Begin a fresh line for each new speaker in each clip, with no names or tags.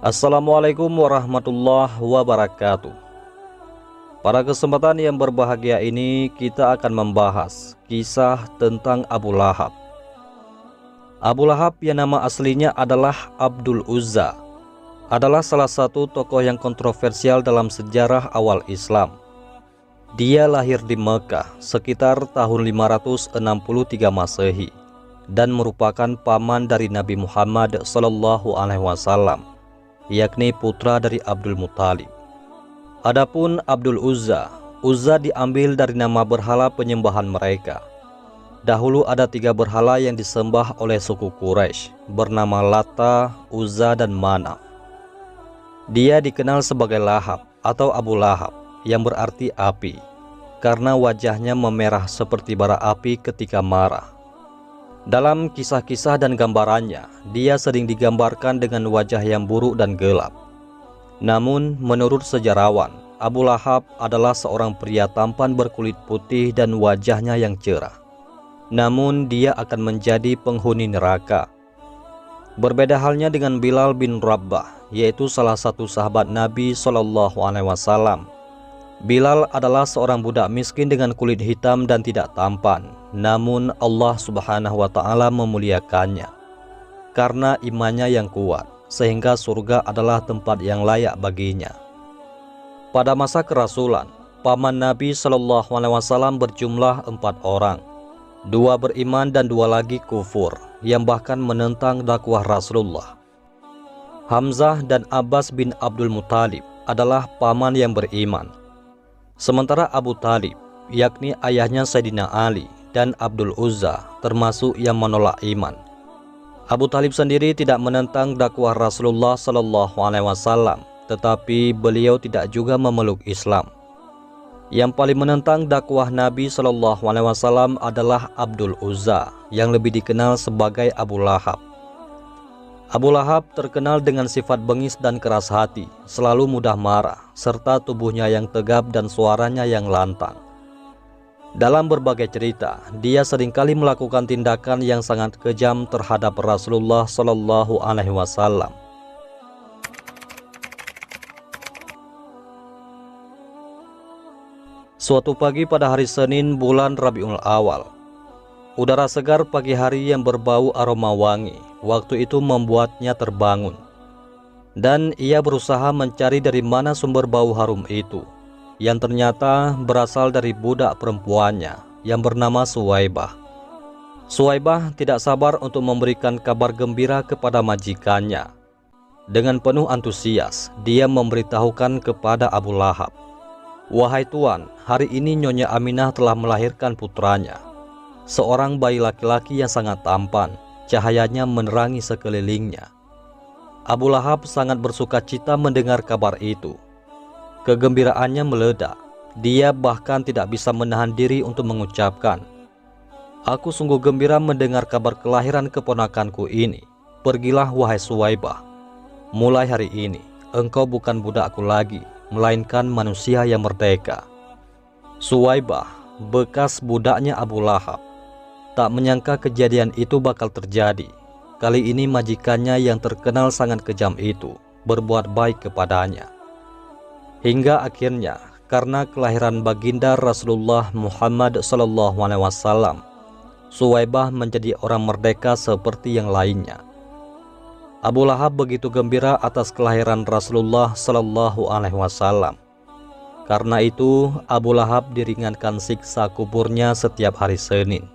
Assalamualaikum warahmatullahi wabarakatuh. Pada kesempatan yang berbahagia ini kita akan membahas kisah tentang Abu Lahab. Abu Lahab yang nama aslinya adalah Abdul Uzza adalah salah satu tokoh yang kontroversial dalam sejarah awal Islam. Dia lahir di Mekah sekitar tahun 563 Masehi dan merupakan paman dari Nabi Muhammad SAW, yakni putra dari Abdul Muthalib. Adapun Abdul Uzza diambil dari nama berhala penyembahan mereka. Dahulu ada 3 berhala yang disembah oleh suku Quraisy bernama Lata, Uzza, dan Manaf. Dia dikenal sebagai Lahab atau Abu Lahab yang berarti api, karena wajahnya memerah seperti bara api ketika marah. Dalam kisah-kisah dan gambarannya, dia sering digambarkan dengan wajah yang buruk dan gelap. Namun, menurut sejarawan, Abu Lahab adalah seorang pria tampan berkulit putih dan wajahnya yang cerah. Namun, dia akan menjadi penghuni neraka. Berbeda halnya dengan Bilal bin Rabbah, yaitu salah satu sahabat Nabi SAW. Bilal adalah seorang budak miskin dengan kulit hitam dan tidak tampan. Namun Allah Subhanahu wa Ta'ala memuliakannya karena imannya yang kuat, sehingga surga adalah tempat yang layak baginya. Pada masa kerasulan, paman Nabi SAW berjumlah 4 orang. 2 beriman dan 2 lagi kufur, yang bahkan menentang dakwah Rasulullah. Hamzah dan Abbas bin Abdul Muthalib adalah paman yang beriman. Sementara Abu Talib, yakni ayahnya Sayyidina Ali, dan Abdul Uzza termasuk yang menolak iman. Abu Talib sendiri tidak menentang dakwah Rasulullah SAW, tetapi beliau tidak juga memeluk Islam. Yang paling menentang dakwah Nabi SAW adalah Abdul Uzza, yang lebih dikenal sebagai Abu Lahab. Abu Lahab terkenal dengan sifat bengis dan keras hati, selalu mudah marah, serta tubuhnya yang tegap dan suaranya yang lantang. Dalam berbagai cerita, dia seringkali melakukan tindakan yang sangat kejam terhadap Rasulullah SAW. Suatu pagi pada hari Senin bulan Rabiul Awal, udara segar pagi hari yang berbau aroma wangi waktu itu membuatnya terbangun. Dan ia berusaha mencari dari mana sumber bau harum itu, yang ternyata berasal dari budak perempuannya yang bernama Suwaibah. Suwaibah tidak sabar untuk memberikan kabar gembira kepada majikannya. Dengan penuh antusias, dia memberitahukan kepada Abu Lahab, "Wahai Tuan, hari ini Nyonya Aminah telah melahirkan putranya, seorang bayi laki-laki yang sangat tampan, cahayanya menerangi sekelilingnya." Abu Lahab sangat bersuka cita mendengar kabar itu. Kegembiraannya meledak. Dia bahkan tidak bisa menahan diri untuk mengucapkan, "Aku sungguh gembira mendengar kabar kelahiran keponakanku ini. Pergilah wahai Suwaibah. Mulai hari ini, engkau bukan budakku lagi, melainkan manusia yang merdeka." Suwaibah, bekas budaknya Abu Lahab, tak menyangka kejadian itu bakal terjadi. Kali ini majikannya yang terkenal sangat kejam itu berbuat baik kepadanya. Hingga akhirnya, karena kelahiran baginda Rasulullah Muhammad SAW, Suwaibah menjadi orang merdeka seperti yang lainnya. Abu Lahab begitu gembira atas kelahiran Rasulullah SAW. Karena itu, Abu Lahab diringankan siksa kuburnya setiap hari Senin.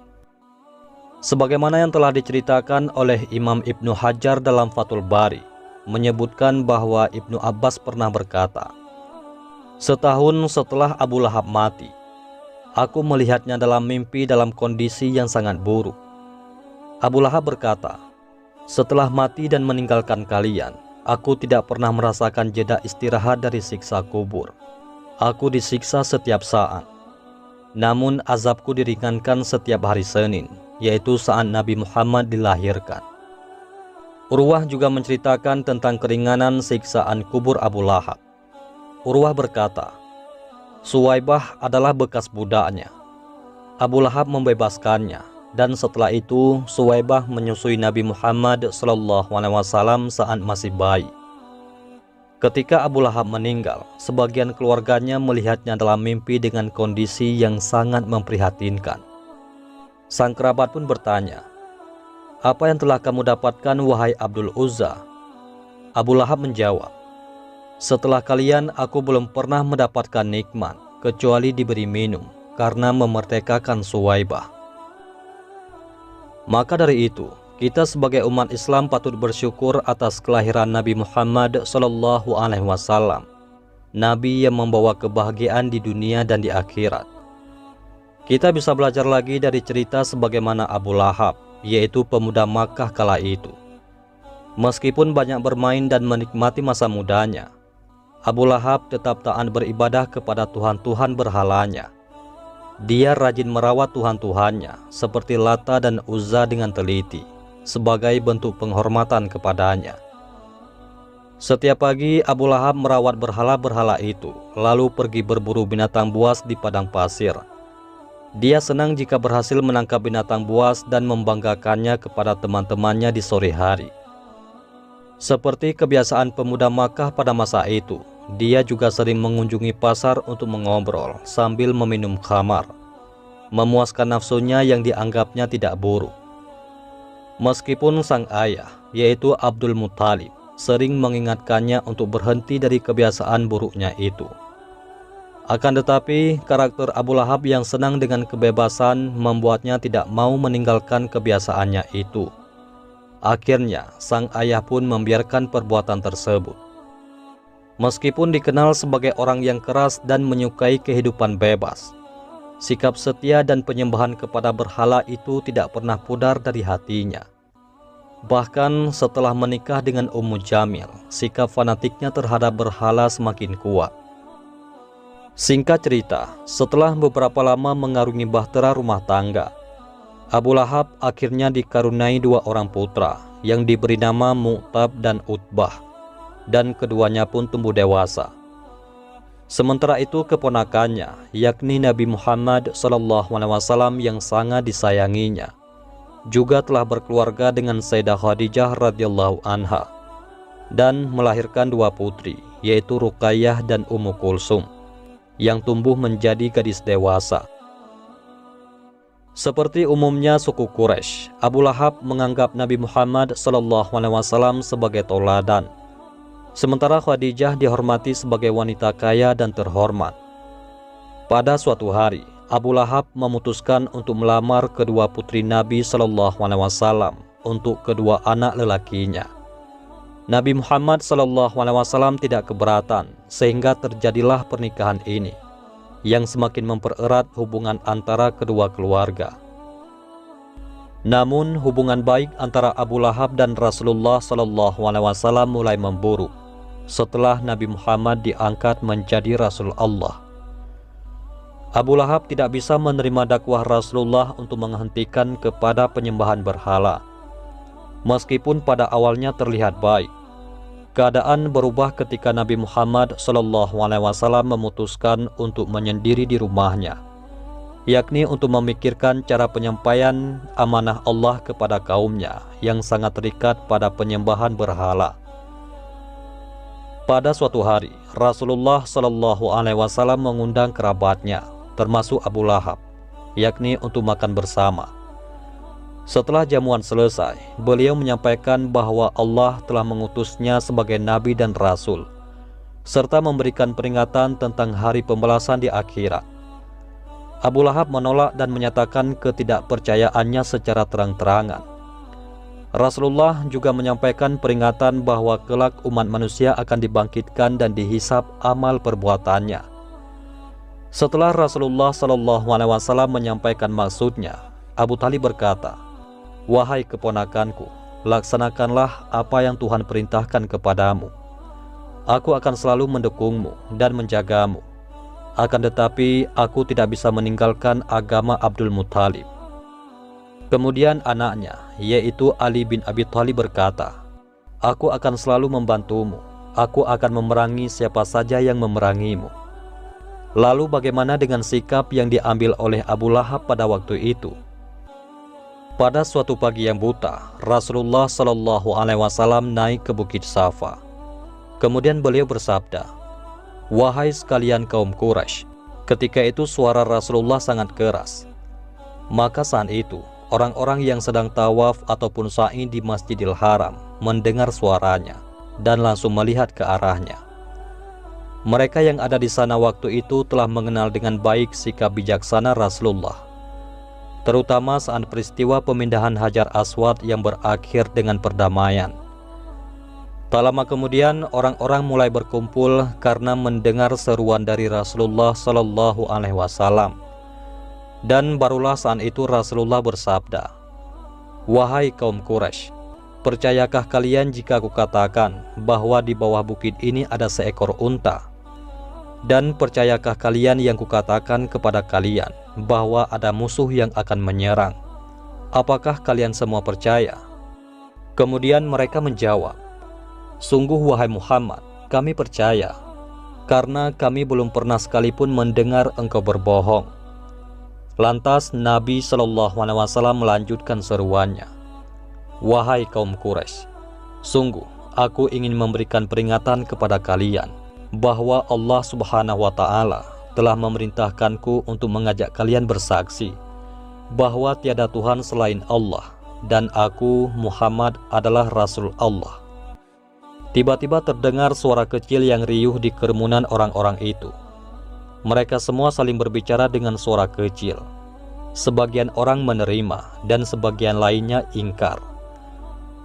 Sebagaimana yang telah diceritakan oleh Imam Ibnu Hajar dalam Fathul Bari, menyebutkan bahwa Ibnu Abbas pernah berkata, "Setahun setelah Abu Lahab mati, aku melihatnya dalam mimpi dalam kondisi yang sangat buruk." Abu Lahab berkata, "Setelah mati dan meninggalkan kalian, aku tidak pernah merasakan jeda istirahat dari siksa kubur. Aku disiksa setiap saat. Namun azabku diringankan setiap hari Senin, yaitu saat Nabi Muhammad dilahirkan." Urwah juga menceritakan tentang keringanan siksaan kubur Abu Lahab. Urwah berkata, "Suwaibah adalah bekas budaknya. Abu Lahab membebaskannya, dan setelah itu Suwaibah menyusui Nabi Muhammad SAW saat masih bayi. Ketika Abu Lahab meninggal, sebagian keluarganya melihatnya dalam mimpi dengan kondisi yang sangat memprihatinkan. Sang kerabat pun bertanya, "Apa yang telah kamu dapatkan, wahai Abdul Uzza?" Abu Lahab menjawab, "Setelah kalian, aku belum pernah mendapatkan nikmat, kecuali diberi minum, karena memerdekakan Suwaibah." Maka dari itu, kita sebagai umat Islam patut bersyukur atas kelahiran Nabi Muhammad SAW, Nabi yang membawa kebahagiaan di dunia dan di akhirat. Kita bisa belajar lagi dari cerita sebagaimana Abu Lahab, yaitu pemuda Makkah kala itu. Meskipun banyak bermain dan menikmati masa mudanya, Abu Lahab tetap taat beribadah kepada Tuhan-Tuhan berhalanya. Dia rajin merawat Tuhan-Tuhannya seperti Lata dan Uzza dengan teliti, sebagai bentuk penghormatan kepadanya. Setiap pagi Abu Lahab merawat berhala-berhala itu, lalu pergi berburu binatang buas di padang pasir. Dia senang jika berhasil menangkap binatang buas dan membanggakannya kepada teman-temannya di sore hari. Seperti kebiasaan pemuda Makkah pada masa itu, dia juga sering mengunjungi pasar untuk mengobrol sambil meminum khamar, memuaskan nafsunya yang dianggapnya tidak buruk. Meskipun sang ayah, yaitu Abdul Muthalib, sering mengingatkannya untuk berhenti dari kebiasaan buruknya itu. Akan tetapi, karakter Abu Lahab yang senang dengan kebebasan membuatnya tidak mau meninggalkan kebiasaannya itu. Akhirnya, sang ayah pun membiarkan perbuatan tersebut. Meskipun dikenal sebagai orang yang keras dan menyukai kehidupan bebas, sikap setia dan penyembahan kepada berhala itu tidak pernah pudar dari hatinya. Bahkan setelah menikah dengan Ummu Jamil, sikap fanatiknya terhadap berhala semakin kuat. Singkat cerita, setelah beberapa lama mengarungi bahtera rumah tangga, Abu Lahab akhirnya dikaruniai 2 orang putra yang diberi nama Mu'tab dan Utbah, dan keduanya pun tumbuh dewasa. Sementara itu keponakannya, yakni Nabi Muhammad SAW yang sangat disayanginya, juga telah berkeluarga dengan Sayyidah Khadijah radhiyallahu anha dan melahirkan 2 putri, yaitu Ruqayyah dan Ummu Kulsum, yang tumbuh menjadi gadis dewasa. Seperti umumnya suku Quraisy, Abu Lahab menganggap Nabi Muhammad SAW sebagai tauladan. Sementara Khadijah dihormati sebagai wanita kaya dan terhormat. Pada suatu hari, Abu Lahab memutuskan untuk melamar kedua putri Nabi SAW untuk kedua anak lelakinya. Nabi Muhammad SAW tidak keberatan, sehingga terjadilah pernikahan ini, yang semakin mempererat hubungan antara kedua keluarga. Namun hubungan baik antara Abu Lahab dan Rasulullah SAW mulai memburuk setelah Nabi Muhammad diangkat menjadi Rasul Allah. Abu Lahab tidak bisa menerima dakwah Rasulullah untuk menghentikan kepada penyembahan berhala. Meskipun pada awalnya terlihat baik, keadaan berubah ketika Nabi Muhammad SAW memutuskan untuk menyendiri di rumahnya, yakni untuk memikirkan cara penyampaian amanah Allah kepada kaumnya yang sangat terikat pada penyembahan berhala. Pada suatu hari, Rasulullah SAW mengundang kerabatnya, termasuk Abu Lahab, yakni untuk makan bersama. Setelah jamuan selesai, beliau menyampaikan bahwa Allah telah mengutusnya sebagai Nabi dan Rasul, serta memberikan peringatan tentang hari pembalasan di akhirat. Abu Lahab menolak dan menyatakan ketidakpercayaannya secara terang-terangan. Rasulullah juga menyampaikan peringatan bahwa kelak umat manusia akan dibangkitkan dan dihisab amal perbuatannya. Setelah Rasulullah SAW menyampaikan maksudnya, Abu Thalib berkata, "Wahai keponakanku, laksanakanlah apa yang Tuhan perintahkan kepadamu. Aku akan selalu mendukungmu dan menjagamu. Akan tetapi aku tidak bisa meninggalkan agama Abdul Muthalib." Kemudian anaknya, yaitu Ali bin Abi Thalib berkata, "Aku akan selalu membantumu. Aku akan memerangi siapa saja yang memerangimu." Lalu bagaimana dengan sikap yang diambil oleh Abu Lahab pada waktu itu? Pada suatu pagi yang buta, Rasulullah SAW naik ke Bukit Safa. Kemudian beliau bersabda, "Wahai sekalian kaum Quraisy." Ketika itu suara Rasulullah sangat keras. Maka saat itu orang-orang yang sedang tawaf ataupun sa'i di Masjidil Haram mendengar suaranya dan langsung melihat ke arahnya. Mereka yang ada di sana waktu itu telah mengenal dengan baik sikap bijaksana Rasulullah, terutama saat peristiwa pemindahan Hajar Aswad yang berakhir dengan perdamaian. Tak lama kemudian orang-orang mulai berkumpul karena mendengar seruan dari Rasulullah Shallallahu Alaihi Wasallam. Dan barulah saat itu Rasulullah bersabda, "Wahai kaum Quraisy, percayakah kalian jika aku katakan bahwa di bawah bukit ini ada seekor unta? Dan percayakah kalian yang kukatakan kepada kalian bahwa ada musuh yang akan menyerang? Apakah kalian semua percaya?" Kemudian mereka menjawab, "Sungguh wahai Muhammad, kami percaya, karena kami belum pernah sekalipun mendengar engkau berbohong." Lantas Nabi Shallallahu Alaihi Wasallam melanjutkan seruannya, "Wahai kaum Quraisy, sungguh aku ingin memberikan peringatan kepada kalian bahwa Allah Subhanahu Wa Taala telah memerintahkanku untuk mengajak kalian bersaksi bahwa tiada Tuhan selain Allah dan aku Muhammad adalah Rasul Allah." Tiba-tiba terdengar suara kecil yang riuh di kerumunan orang-orang itu. Mereka semua saling berbicara dengan suara kecil. Sebagian orang menerima dan sebagian lainnya ingkar.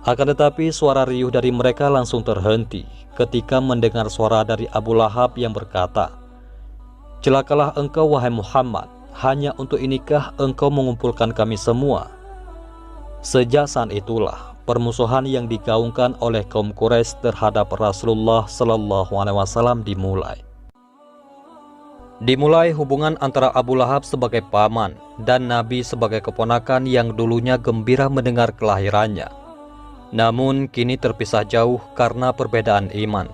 Akan tetapi suara riuh dari mereka langsung terhenti ketika mendengar suara dari Abu Lahab yang berkata, "Celakalah engkau wahai Muhammad, hanya untuk inikah engkau mengumpulkan kami semua?" Sejak saat itulah permusuhan yang digaungkan oleh kaum Quraisy terhadap Rasulullah Shallallahu Alaihi Wasallam dimulai. Dimulai hubungan antara Abu Lahab sebagai paman dan Nabi sebagai keponakan yang dulunya gembira mendengar kelahirannya. Namun kini terpisah jauh karena perbedaan iman.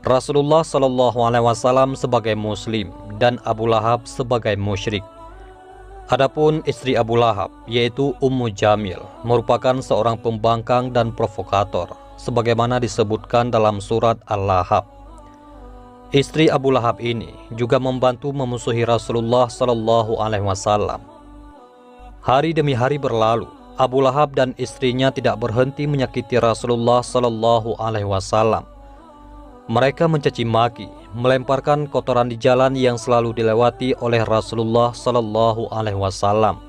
Rasulullah Shallallahu Alaihi Wasallam sebagai Muslim dan Abu Lahab sebagai musyrik. Adapun istri Abu Lahab, yaitu Ummu Jamil, merupakan seorang pembangkang dan provokator, sebagaimana disebutkan dalam surat Al-Lahab. Istri Abu Lahab ini juga membantu memusuhi Rasulullah Shallallahu Alaihi Wasallam. Hari demi hari berlalu, Abu Lahab dan istrinya tidak berhenti menyakiti Rasulullah Shallallahu Alaihi Wasallam. Mereka mencaci maki, melemparkan kotoran di jalan yang selalu dilewati oleh Rasulullah Shallallahu Alaihi Wasallam.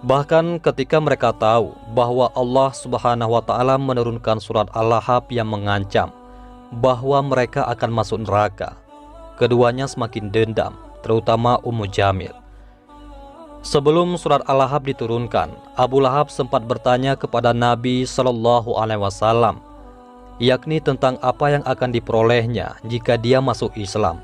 Bahkan ketika mereka tahu bahwa Allah Subhanahu Wa Taala menurunkan surat Al-Lahab yang mengancam bahwa mereka akan masuk neraka, keduanya semakin dendam, terutama Ummu Jamil. Sebelum surat Al-Lahab diturunkan, Abu Lahab sempat bertanya kepada Nabi Shallallahu Alaihi Wasallam, yakni tentang apa yang akan diperolehnya jika dia masuk Islam.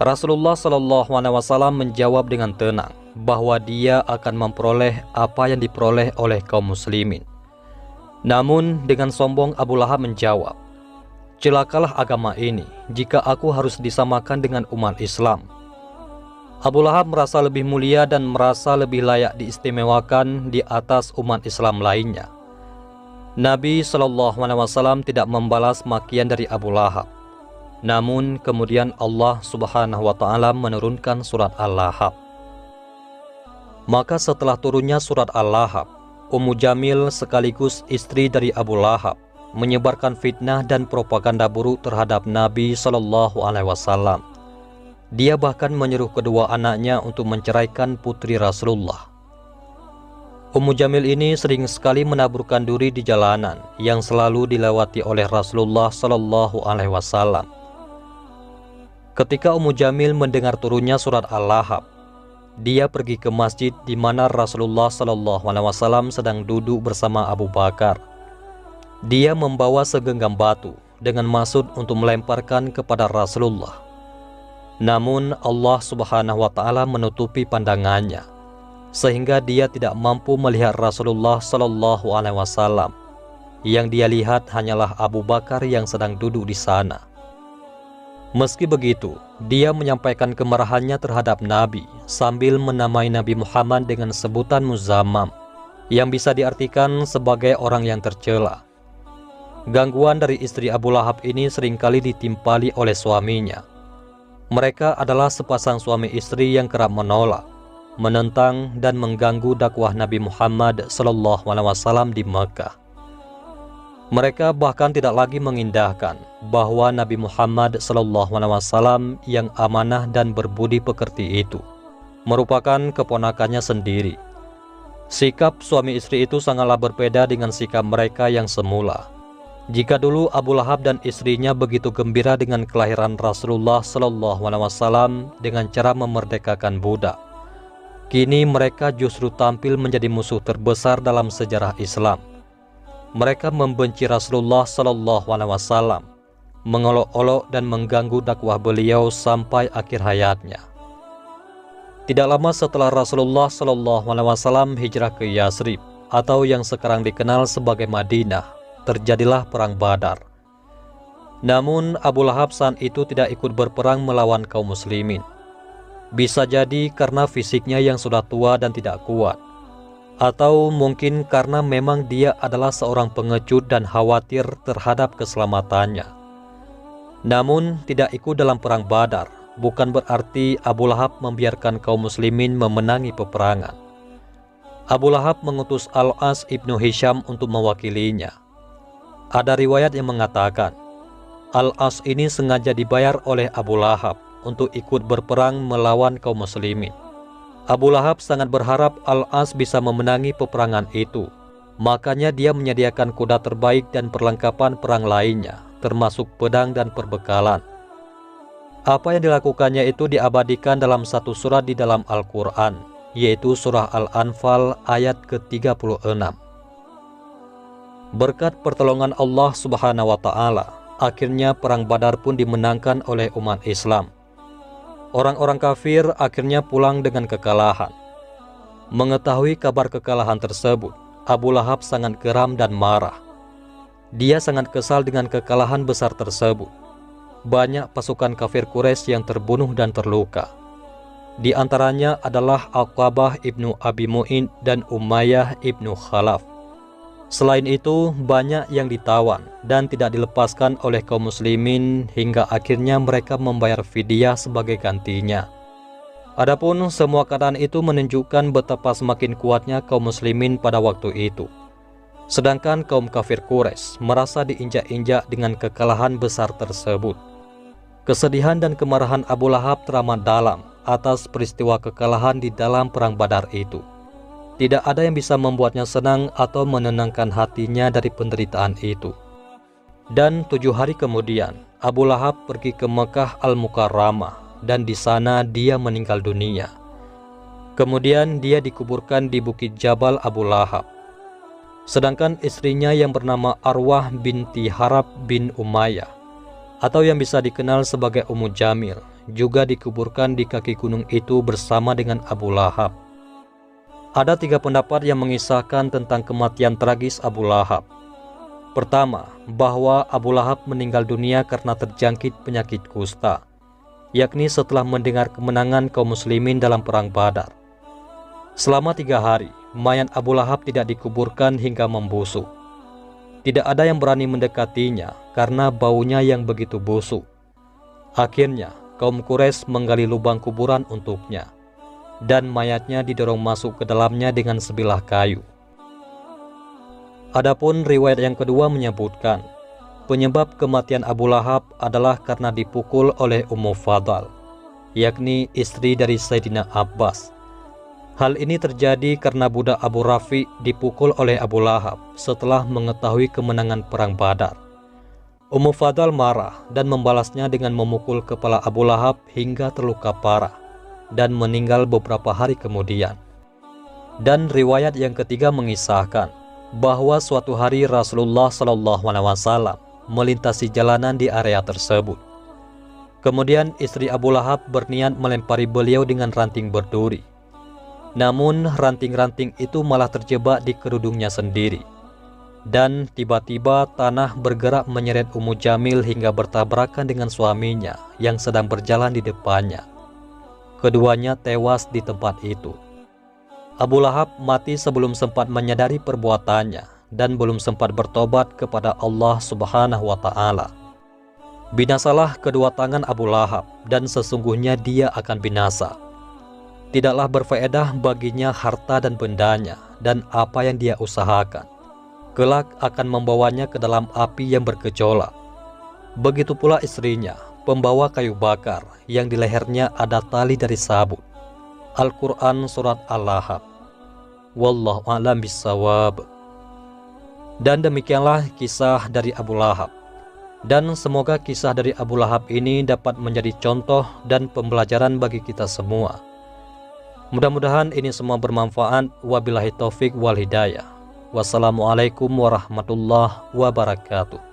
Rasulullah Shallallahu Alaihi Wasallam menjawab dengan tenang bahwa dia akan memperoleh apa yang diperoleh oleh kaum muslimin. Namun dengan sombong Abu Lahab menjawab, "Celakalah agama ini jika aku harus disamakan dengan umat Islam." Abu Lahab merasa lebih mulia dan merasa lebih layak diistimewakan di atas umat Islam lainnya. Nabi Shallallahu Alaihi Wasallam tidak membalas makian dari Abu Lahab. Namun kemudian Allah Subhanahu Wa Taala menurunkan surat Al-Lahab. Maka setelah turunnya surat Al-Lahab, Ummu Jamil sekaligus istri dari Abu Lahab menyebarkan fitnah dan propaganda buruk terhadap Nabi Shallallahu Alaihi Wasallam. Dia bahkan menyuruh kedua anaknya untuk menceraikan putri Rasulullah. Ummu Jamil ini sering sekali menaburkan duri di jalanan yang selalu dilewati oleh Rasulullah Shallallahu Alaihi Wasallam. Ketika Ummu Jamil mendengar turunnya surat Al-Lahab, dia pergi ke masjid di mana Rasulullah Shallallahu Alaihi Wasallam sedang duduk bersama Abu Bakar. Dia membawa segenggam batu dengan maksud untuk melemparkan kepada Rasulullah. Namun Allah Subhanahu Wa Taala menutupi pandangannya, sehingga dia tidak mampu melihat Rasulullah Shallallahu Alaihi Wasallam. Yang dia lihat hanyalah Abu Bakar yang sedang duduk di sana. Meski begitu, dia menyampaikan kemarahannya terhadap Nabi sambil menamai Nabi Muhammad dengan sebutan Muzammam, yang bisa diartikan sebagai orang yang tercela. Gangguan dari istri Abu Lahab ini seringkali ditimpali oleh suaminya. Mereka adalah sepasang suami istri yang kerap menolak, menentang dan mengganggu dakwah Nabi Muhammad SAW di Mekah. Mereka bahkan tidak lagi mengindahkan bahwa Nabi Muhammad SAW yang amanah dan berbudi pekerti itu merupakan keponakannya sendiri. Sikap suami istri itu sangatlah berbeda dengan sikap mereka yang semula. Jika dulu Abu Lahab dan istrinya begitu gembira dengan kelahiran Rasulullah SAW dengan cara memerdekakan budak, kini mereka justru tampil menjadi musuh terbesar dalam sejarah Islam. Mereka membenci Rasulullah SAW, mengolok-olok dan mengganggu dakwah beliau sampai akhir hayatnya. Tidak lama setelah Rasulullah SAW hijrah ke Yasrib atau yang sekarang dikenal sebagai Madinah, terjadilah perang Badar. Namun Abu Lahab saat itu tidak ikut berperang melawan kaum muslimin. Bisa jadi karena fisiknya yang sudah tua dan tidak kuat, atau mungkin karena memang dia adalah seorang pengecut dan khawatir terhadap keselamatannya. Namun tidak ikut dalam perang Badar bukan berarti Abu Lahab membiarkan kaum muslimin memenangi peperangan. Abu Lahab mengutus Al-As ibnu Hisham untuk mewakilinya. Ada riwayat yang mengatakan, Al-As ini sengaja dibayar oleh Abu Lahab untuk ikut berperang melawan kaum muslimin. Abu Lahab sangat berharap Al-As bisa memenangi peperangan itu. Makanya dia menyediakan kuda terbaik dan perlengkapan perang lainnya, termasuk pedang dan perbekalan. Apa yang dilakukannya itu diabadikan dalam satu surat di dalam Al-Quran, yaitu surah Al-Anfal ayat ke-36. Berkat pertolongan Allah Subhanahu wa Ta'ala, akhirnya perang Badar pun dimenangkan oleh umat Islam. Orang-orang kafir akhirnya pulang dengan kekalahan. Mengetahui kabar kekalahan tersebut, Abu Lahab sangat geram dan marah. Dia sangat kesal dengan kekalahan besar tersebut. Banyak pasukan kafir Quraisy yang terbunuh dan terluka. Di antaranya adalah Aqabah ibnu Abi Mu'in dan Umayyah ibnu Khalaf. Selain itu, banyak yang ditawan dan tidak dilepaskan oleh kaum muslimin hingga akhirnya mereka membayar fidyah sebagai gantinya. Adapun semua keadaan itu menunjukkan betapa semakin kuatnya kaum muslimin pada waktu itu. Sedangkan kaum kafir Quraisy merasa diinjak-injak dengan kekalahan besar tersebut. Kesedihan dan kemarahan Abu Lahab teramat dalam atas peristiwa kekalahan di dalam perang Badar itu. Tidak ada yang bisa membuatnya senang atau menenangkan hatinya dari penderitaan itu. Dan 7 hari kemudian, Abu Lahab pergi ke Mekah Al-Mukarramah dan di sana dia meninggal dunia. Kemudian dia dikuburkan di Bukit Jabal Abu Lahab. Sedangkan istrinya yang bernama Arwah binti Harab bin Umayyah, atau yang bisa dikenal sebagai Ummu Jamil, juga dikuburkan di kaki gunung itu bersama dengan Abu Lahab. Ada 3 pendapat yang mengisahkan tentang kematian tragis Abu Lahab. Pertama, bahwa Abu Lahab meninggal dunia karena terjangkit penyakit kusta, yakni setelah mendengar kemenangan kaum muslimin dalam perang Badar. Selama 3 hari, mayat Abu Lahab tidak dikuburkan hingga membusuk. Tidak ada yang berani mendekatinya karena baunya yang begitu busuk. Akhirnya, kaum Quraisy menggali lubang kuburan untuknya, dan mayatnya didorong masuk ke dalamnya dengan sebilah kayu. Adapun riwayat yang kedua menyebutkan, penyebab kematian Abu Lahab adalah karena dipukul oleh Ummu Fadl, yakni istri dari Sayyidina Abbas. Hal ini terjadi karena budak Abu Rafi dipukul oleh Abu Lahab setelah mengetahui kemenangan perang Badar. Ummu Fadl marah dan membalasnya dengan memukul kepala Abu Lahab hingga terluka parah dan meninggal beberapa hari kemudian. Dan riwayat yang ketiga mengisahkan bahwa suatu hari Rasulullah SAW melintasi jalanan di area tersebut. Kemudian istri Abu Lahab berniat melempari beliau dengan ranting berduri. Namun ranting-ranting itu malah terjebak di kerudungnya sendiri. Dan tiba-tiba tanah bergerak menyeret Ummu Jamil hingga bertabrakan dengan suaminya yang sedang berjalan di depannya. Keduanya tewas di tempat itu. Abu Lahab mati sebelum sempat menyadari perbuatannya dan belum sempat bertobat kepada Allah Subhanahu wa Ta'ala. Binasalah kedua tangan Abu Lahab, dan sesungguhnya dia akan binasa. Tidaklah berfaedah baginya harta dan bendanya, dan apa yang dia usahakan. Kelak akan membawanya ke dalam api yang bergejolak. Begitu pula istrinya, pembawa kayu bakar, yang di lehernya ada tali dari sabut. Al-Quran Surat Al-Lahab. Wallahu a'lam bissawab. Dan demikianlah kisah dari Abu Lahab. Dan semoga kisah dari Abu Lahab ini dapat menjadi contoh dan pembelajaran bagi kita semua. Mudah-mudahan ini semua bermanfaat. Wabillahi taufik wal hidayah. Wassalamualaikum warahmatullahi wabarakatuh.